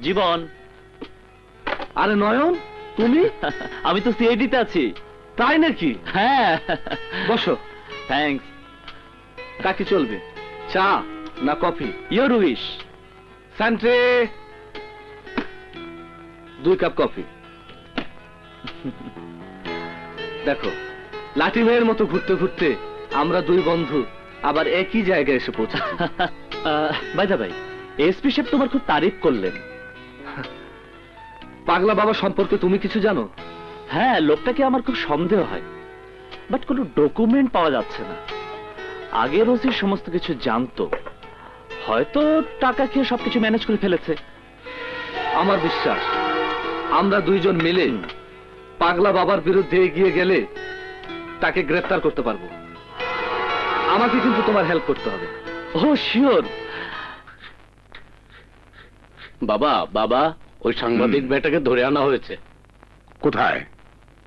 জীবন। আরে নয়ন, তুমি? আমি তো সিআইডিতে আছি। তাই নাকি? হ্যাঁ। বসো। থ্যাঙ্কস। কাকি চলবে, চা না কফি? Your wish. স্যান্ট্রে 2 কাপ কফি। দেখো, লাঠি ভাইয়ের মতো ঘুরতে ঘুরতে আমরা 2 বন্ধু আবার একই জায়গায় এসে পৌঁছেছি। বাই দা ভাই, এসপি সাহেব তোমার খুব তারিফ করলেন। পাগলা বাবা সম্পর্কে তুমি কিছু জানো? হ্যাঁ, লোকটাকে আমার খুব সন্দেহ হয়, বাট কোনো ডকুমেন্ট পাওয়া যাচ্ছে না। আগের ওসি সমস্ত কিছু জানতো, হয়তো টাকা খেয়ে সবকিছু ম্যানেজ করে ফেলেছে। আমার বিশ্বাস আমরা 2 জন মিলে পাগলা বাবার বিরুদ্ধে এগিয়ে গেলে তাকে গ্রেফতার করতে পারবো। আমাকে কিন্তু তোমার হেল্প করতে হবে। ও শিওর। বাবা বাবা, ওই সাংবাদিক বেটাকে ধরে আনা হয়েছে। কোথায়?